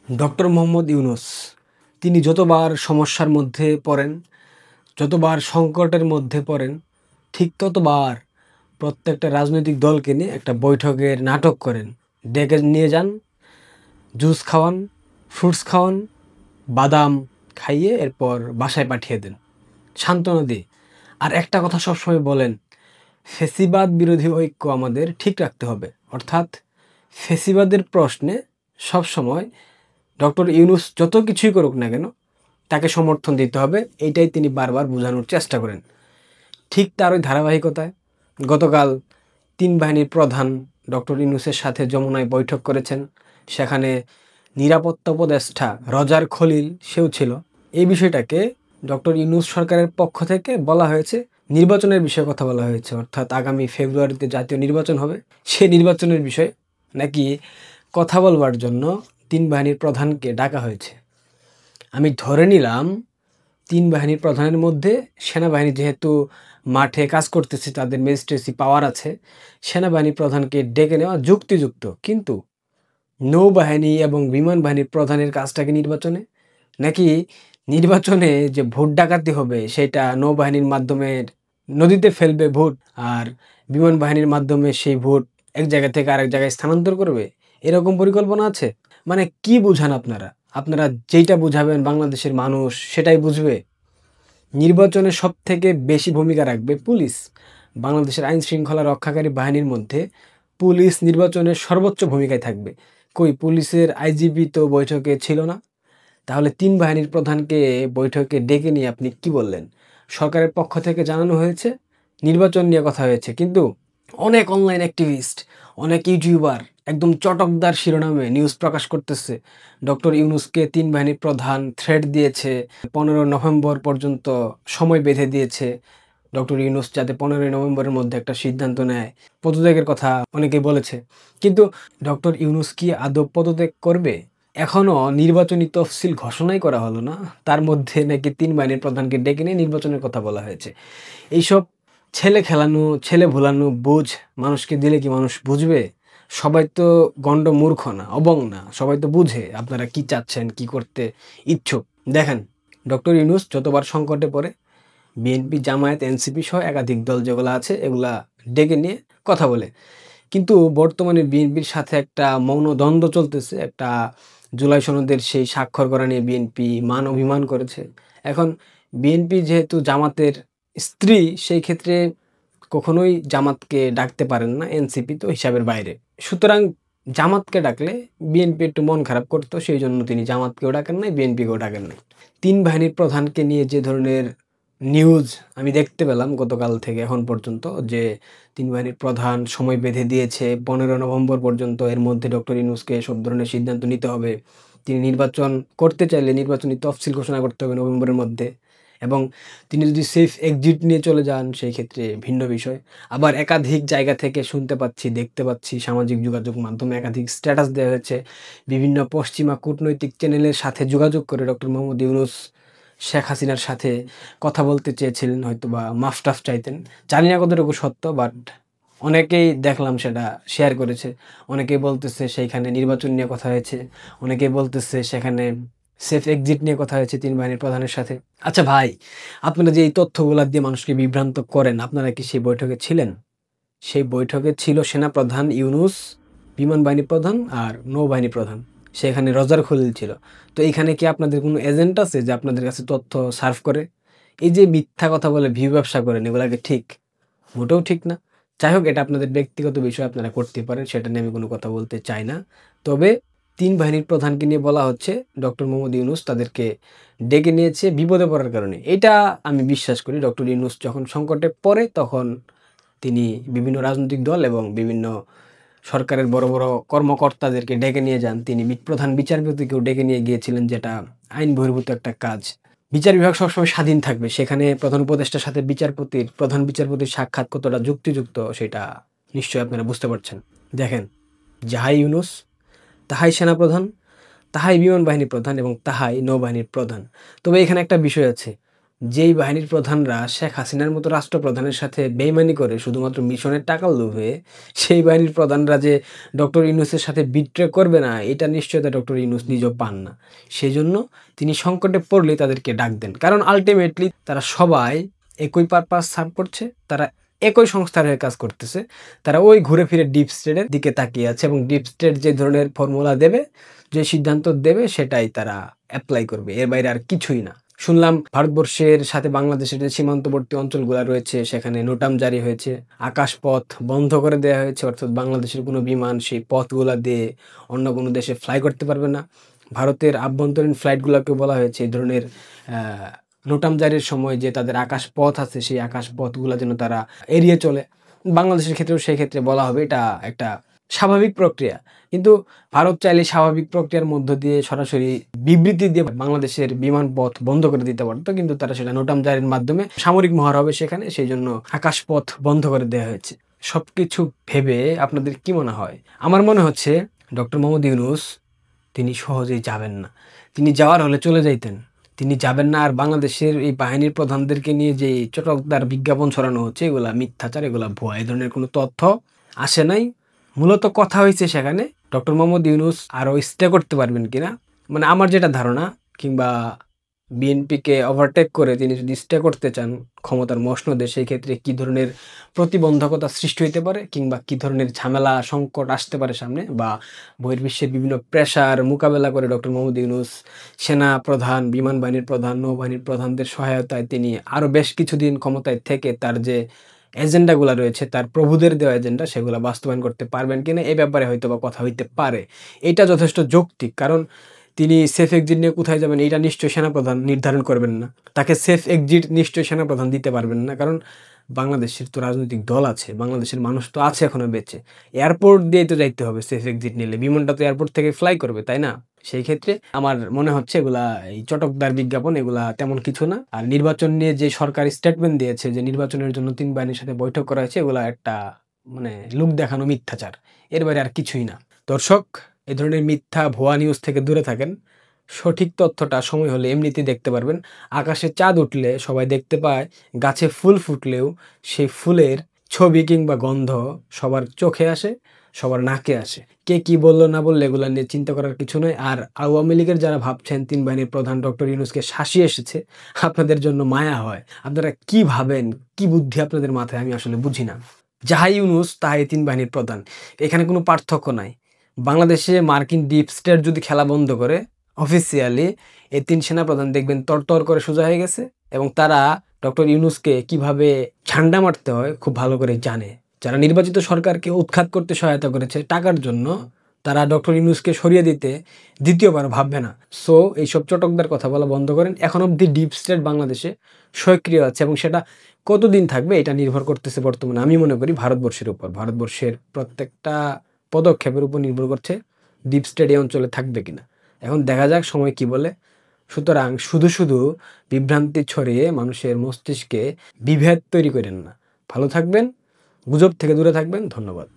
Doctor Mohammad Yunus তিনি যতবার সমস্যার মধ্যে পড়েন, যতবার সংকটের মধ্যে পড়েন, ঠিক ততবার প্রত্যেকটা রাজনৈতিক দলকে নিয়ে একটা বৈঠকের নাটক করেন। ডেকে নিয়ে যান, জুস খাওয়ান, ফ্রুটস খাওয়ান, বাদাম খাইয়ে এরপর বাসায় পাঠিয়ে দেন সান্ত্বনা দিয়ে। আর একটা কথা সবসময় বলেন, ফেসিবাদ বিরোধী ঐক্য আমাদের ঠিক রাখতে হবে। অর্থাৎ ফেসিবাদের প্রশ্নে সবসময় ডক্টর ইউনূস যত কিছুই করুক না কেন তাকে সমর্থন দিতে হবে, এইটাই তিনি বারবার বোঝানোর চেষ্টা করেন। ঠিক তার ওই ধারাবাহিকতায় গতকাল তিন বাহিনীর প্রধান ডক্টর ইউনূসের সাথে যমুনায় বৈঠক করেছেন। সেখানে নিরাপত্তা উপদেষ্টা রজার খলিল সেও ছিল। এই বিষয়টাকে ডক্টর ইউনূস সরকারের পক্ষ থেকে বলা হয়েছে, নির্বাচনের বিষয়ে কথা বলা হয়েছে। অর্থাৎ আগামী ফেব্রুয়ারিতে জাতীয় নির্বাচন হবে, সেই নির্বাচনের বিষয়ে নাকি কথা বলবার জন্য তিন বাহিনীর প্রধানকে ডাকা হয়েছে। আমি ধরে নিলাম তিন বাহিনীর প্রধানের মধ্যে সেনাবাহিনী যেহেতু মাঠে কাজ করতেছে, তাদের ম্যাজিস্ট্রেসি পাওয়ার আছে, সেনাবাহিনী প্রধানকে ডেকে নেওয়া যুক্তিযুক্ত। কিন্তু নৌবাহিনী এবং বিমান বাহিনীর প্রধানের কাজটা কি নির্বাচনে? নাকি নির্বাচনে যে ভোট ডাকাতি হবে সেটা নৌবাহিনীর মাধ্যমে নদীতে ফেলবে ভোট, আর বিমান বাহিনীর মাধ্যমে সেই ভোট এক জায়গা থেকে আরেক জায়গায় স্থানান্তর করবে? এরকম পরিকল্পনা আছে? মানে কি বুঝান আপনারা? আপনারা যেইটা বুঝাবেন বাংলাদেশের মানুষ সেটাই বুঝবে। নির্বাচনে সব থেকে বেশি ভূমিকা রাখবে পুলিশ। বাংলাদেশের আইন শৃঙ্খলা রক্ষাকারী বাহিনীর মধ্যে পুলিশ নির্বাচনের সর্বোচ্চ ভূমিকায় থাকবে। কই পুলিশের আইজিপি তো বৈঠকে ছিল না? তাহলে তিন বাহিনীর প্রধানকে বৈঠকে ডেকে নিয়ে আপনি কি বললেন? সরকারের পক্ষ থেকে জানানো হয়েছে নির্বাচন নিয়ে কথা হয়েছে, কিন্তু অনেক অনলাইন অ্যাক্টিভিস্ট, অনেক ইউটিউবার একদম চটকদার শিরোনামে নিউজ প্রকাশ করতেছে ডক্টর ইউনূসকে তিন বাহিনীর প্রধান থ্রেট দিয়েছে, 15 নভেম্বর পর্যন্ত সময় বেঁধে দিয়েছে ডক্টর ইউনূস যাতে 15 নভেম্বরের মধ্যে একটা সিদ্ধান্ত নেয়। পদত্যাগের কথা অনেকেই বলেছে, কিন্তু ডক্টর ইউনূস কি আদৌ পদত্যাগ করবে? এখনও নির্বাচনী তফসিল ঘোষণাই করা হলো না, তার মধ্যে নাকি তিন বাহিনীর প্রধানকে ডেকে নিয়ে নির্বাচনের কথা বলা হয়েছে। এইসব ছেলে খেলানো, ছেলে ভুলানো বুঝ মানুষকে দিলে কি মানুষ বুঝবে? সবাই তো গণ্ড মূর্খ না, অবং না, সবাই তো বুঝে আপনারা কি চাচ্ছেন, কি করতে ইচ্ছুক। দেখেন, ডক্টর ইউনূস যতবার সংকটে পড়ে বিএনপি, জামায়াত, এনসিপি সহ একাধিক দল যেগুলো আছে এগুলা ডেকে নিয়ে কথা বলে। কিন্তু বর্তমানে বিএনপির সাথে একটা মৌন দ্বন্দ্ব চলতেছে। একটা জুলাই সনদের সেই স্বাক্ষর করা নিয়ে বিএনপি মান অভিমান করেছে। এখন বিএনপি যেহেতু জামাতের স্ত্রী, সেই ক্ষেত্রে কখনোই জামাতকে ডাকতে পারেন না, এনসিপি তো হিসাবের বাইরে। সুতরাং জামাতকে ডাকলে বিএনপি একটু মন খারাপ করতো, সেই জন্য তিনি জামাতকেও ডাকেন নাই, বিএনপিকেও ডাকেন নাই। তিন বাহিনীর প্রধানকে নিয়ে যে ধরনের নিউজ আমি দেখতে পেলাম গতকাল থেকে এখন পর্যন্ত, যে তিন বাহিনীর প্রধান সময় বেঁধে দিয়েছে 15 নভেম্বর পর্যন্ত, এর মধ্যে ডক্টর ইউনূসকে সব ধরনের সিদ্ধান্ত নিতে হবে, তিনি নির্বাচন করতে চাইলে নির্বাচনী তফসিল ঘোষণা করতে হবে নভেম্বরের মধ্যে, এবং তিনি যদি সেফ এক্সিট নিয়ে চলে যান সেই ক্ষেত্রে ভিন্ন বিষয়। আবার একাধিক জায়গা থেকে শুনতে পাচ্ছি, দেখতে পাচ্ছি, সামাজিক যোগাযোগ মাধ্যমে একাধিক স্ট্যাটাস দেওয়া হয়েছে, বিভিন্ন পশ্চিমা কূটনৈতিক চ্যানেলের সাথে যোগাযোগ করে ডক্টর মোহাম্মদ ইউনূস শেখ হাসিনার সাথে কথা বলতে চেয়েছিলেন, হয়তো বা মাফ টাফ চাইতেন। জানি না কতটুকু সত্য, বাট অনেকেই দেখলাম সেটা শেয়ার করেছে। অনেকেই বলতেছে সেইখানে নির্বাচন নিয়ে কথা হয়েছে, অনেকেই বলতেছে সেখানে সেফ এক্সিট নিয়ে কথা হয়েছে তিন বাহিনীর প্রধানের সাথে। আচ্ছা ভাই, আপনারা যে এই তথ্যগুলা দিয়ে মানুষকে বিভ্রান্ত করেন, আপনারা কি সেই বৈঠকে ছিলেন? সেই বৈঠকে ছিল সেনাপ্রধান ইউনূস, বিমান বাহিনী প্রধান আর নৌবাহিনী প্রধান, সেখানে রজার খলিল ছিল। তো এইখানে কি আপনাদের কোনো এজেন্ট আছে যে আপনাদের কাছে তথ্য সার্ভ করে? এই যে মিথ্যা কথা বলে ভিউ ব্যবসা করেন, এগুলাকে ঠিক মোটেও ঠিক না। যাই হোক, এটা আপনাদের ব্যক্তিগত বিষয়, আপনারা করতে পারেন, সেটা নিয়ে আমি কোনো কথা বলতে চাই না। তবে তিন বাহিনীর প্রধানকে নিয়ে বলা হচ্ছে ডক্টর মোহাম্মদ ইউনূস তাদেরকে ডেকে নিয়েছে বিপদে পড়ার কারণে। এটা আমি বিশ্বাস করি, ডক্টর ইউনূস যখন সংকটে পড়ে তখন তিনি বিভিন্ন রাজনৈতিক দল এবং বিভিন্ন সরকারের বড় বড় কর্মকর্তাদেরকে ডেকে নিয়ে যান। তিনি প্রধান বিচারপতিকেও ডেকে নিয়ে গিয়েছিলেন, যেটা আইন বহির্ভূত একটা কাজ। বিচার বিভাগ সবসময় স্বাধীন থাকবে, সেখানে প্রধান উপদেষ্টার সাথে প্রধান বিচারপতির সাক্ষাৎ কতটা যুক্তিযুক্ত সেটা নিশ্চয়ই আপনারা বুঝতে পারছেন। দেখেন, যাহাই ইউনূস, তাহাই সেনাপ্রধান, তাহাই বিমান বাহিনী প্রধান এবং তাহাই নৌবাহিনীর প্রধান। তবে এখানে একটা বিষয় আছে, যেই বাহিনীর প্রধানরা শেখ হাসিনার মতো রাষ্ট্রপ্রধানের সাথে বেইমানি করে শুধুমাত্র মিশনের টাকার লোভে, সেই বাহিনীর প্রধানরা যে ডক্টর ইউনূসের সাথে বিট্রে করবে না, এটা নিশ্চয়তা ডক্টর ইউনূস নিজেও পান না। সেজন্য তিনি সংকটে পড়লে তাদেরকে ডাক দেন, কারণ আলটিমেটলি তারা সবাই একই পারপাস সার্ভ করছে, তারা একই সংস্থার হয়ে কাজ করতেছে, তারা ওই ঘুরে ফিরে ডিপ স্টেটের দিকে তাকিয়ে আছে এবং ডিপ স্টেট যে ধরনের ফর্মুলা দেবে, যে সিদ্ধান্ত দেবে, সেটাই তারা অ্যাপ্লাই করবে, এর বাইরে আর কিছুই না। শুনলাম ভারতবর্ষের সাথে বাংলাদেশের যে সীমান্তবর্তী অঞ্চলগুলো রয়েছে সেখানে নোটাম জারি হয়েছে, আকাশপথ বন্ধ করে দেওয়া হয়েছে, অর্থাৎ বাংলাদেশের কোনো বিমান সেই পথগুলা দিয়ে অন্য কোনো দেশে ফ্লাই করতে পারবে না। ভারতের আভ্যন্তরীণ ফ্লাইটগুলোকেও বলা হয়েছে এই ধরনের নোটাম জারির সময় যে তাদের আকাশ পথ আছে সেই আকাশ পথগুলো যেন তারা এড়িয়ে চলে। বাংলাদেশের ক্ষেত্রেও সেই ক্ষেত্রে বলা হবে এটা একটা স্বাভাবিক প্রক্রিয়া, কিন্তু ভারত চাইলে স্বাভাবিক প্রক্রিয়ার মধ্য দিয়ে সরাসরি বিবৃতি দিয়ে বাংলাদেশের বিমান পথ বন্ধ করে দিতে পারতো, কিন্তু তারা সেটা নোটাম জারির মাধ্যমে সামরিক মহড়া হবে সেখানে, সেই জন্য আকাশ পথ বন্ধ করে দেওয়া হয়েছে। সবকিছু ভেবে আপনাদের কি মনে হয়? আমার মনে হচ্ছে ডক্টর মোহাম্মদ ইউনূস তিনি সহজেই যাবেন না। তিনি যাওয়ার হলে চলে যাইতেন, তিনি যাবেন না। আর বাংলাদেশের এই বাহিনীর প্রধানদেরকে নিয়ে যে চটকদার বিজ্ঞাপন ছড়ানো হচ্ছে, এগুলা মিথ্যাচার, এগুলা ভুয়া, এই ধরনের কোনো তথ্য আসে নাই। মূলত কথা হয়েছে সেখানে ডক্টর মোহাম্মদ ইউনূস আরও স্টে করতে পারবেন কিনা, মানে আমার যেটা ধারণা, কিংবা বিএনপিকে ওভারটেক করে তিনি যদি স্টে করতে চান ক্ষমতার মসনদে, সেই ক্ষেত্রে কী ধরনের প্রতিবন্ধকতা সৃষ্টি হতে পারে, কিংবা কী ধরনের ঝামেলা সংকট আসতে পারে সামনে, বা বহির্বিশ্বের বিভিন্ন প্রেশার মোকাবেলা করে ডক্টর মোহাম্মদ ইউনূস সেনা প্রধান, বিমান বাহিনীর প্রধান, নৌবাহিনীর প্রধানদের সহায়তায় তিনি আরও বেশ কিছুদিন ক্ষমতায় থেকে তার যে এজেন্ডাগুলো রয়েছে, তার প্রভুদের দেওয়া এজেন্ডা, সেগুলো বাস্তবায়ন করতে পারবেন কিনা, এই ব্যাপারে হয়তো বা কথা হইতে পারে। এটা যথেষ্ট যৌক্তিক, কারণ তিনি সেফ এক্সিট নিয়ে কোথায় যাবেন এটা নিশ্চয়ই সেনাপ্রধান নির্ধারণ করবেন না, তাকে সেফ এক্সিট নিশ্চয়ই সেনাপ্রধান দিতে পারবেন না, কারণ বাংলাদেশের তো রাজনৈতিক দল আছে, বাংলাদেশের মানুষ তো আছে এখনো বেঁচে, এয়ারপোর্ট দিয়ে তো যাইতে হবে সেফ এক্সিট নিলে, বিমানটা তো এয়ারপোর্ট থেকে ফ্লাই করবে, তাই না? সেই ক্ষেত্রে আমার মনে হচ্ছে এগুলা এই চটকদার বিজ্ঞাপন, এগুলা তেমন কিছু না। আর নির্বাচন নিয়ে যে সরকার স্টেটমেন্ট দিয়েছে যে নির্বাচনের জন্য 3 বাহিনীর সাথে বৈঠক করা হয়েছে, এগুলা একটা মানে লোক দেখানো মিথ্যাচার, এর বাইরে আর কিছুই না। দর্শক, এই ধরনের মিথ্যা ভুয়া নিউজ থেকে দূরে থাকেন। সঠিক তথ্যটা সময় হলে এমনিতেই দেখতে পারবেন। আকাশে চাঁদ উঠলে সবাই দেখতে পায়, গাছে ফুল ফুটলেও সেই ফুলের ছবি কিংবা গন্ধ সবার চোখে আসে, সবার নাকে আসে। কে কি বললো না বললে এগুলো নিয়ে চিন্তা করার কিছু নয়। আর আওয়ামী লীগের যারা ভাবছেন 3 বাহিনীর প্রধান ডক্টর ইউনূসকে শাসিয়ে এসেছে, আপনাদের জন্য মায়া হয়। আপনারা কি ভাবেন, কি বুদ্ধি আপনাদের মাথায়, আমি আসলে বুঝি না। যাহাই ইউনূস তাহাই 3 বাহিনীর প্রধান, এখানে কোনো পার্থক্য নাই। বাংলাদেশে মার্কিন ডিপ স্টেট যদি খেলা বন্ধ করে অফিসিয়ালি, এই 3 সেনাপ্রধান দেখবেন তরতর করে সোজা হয়ে গেছে, এবং তারা ডক্টর ইউনূসকে কিভাবে ঝান্ডা মারতে হয় খুব ভালো করে জানে। যারা নির্বাচিত সরকারকে উৎখাত করতে সহায়তা করেছে টাকার জন্য, তারা ডক্টর ইউনূসকে সরিয়ে দিতে দ্বিতীয়বার ভাববে না। সো এইসব চটকদার কথা বলা বন্ধ করেন। এখন অবধি ডিপ স্টেট বাংলাদেশে সক্রিয় আছে, এবং সেটা কতদিন থাকবে এটা নির্ভর করতেছে বর্তমানে আমি মনে করি ভারতবর্ষের উপর। ভারতবর্ষের প্রত্যেকটা পদক্ষেপের উপর নির্ভর করছে ডিপ স্টেট এই অঞ্চলে থাকবে কিনা। এখন দেখা যাক সময় কি বলে। সুতরাং শুধু শুধু বিভ্রান্তি ছড়িয়ে মানুষের মস্তিষ্কে বিভেদ তৈরি করেন না। ভালো থাকবেন, গুজব থেকে দূরে থাকবেন। ধন্যবাদ।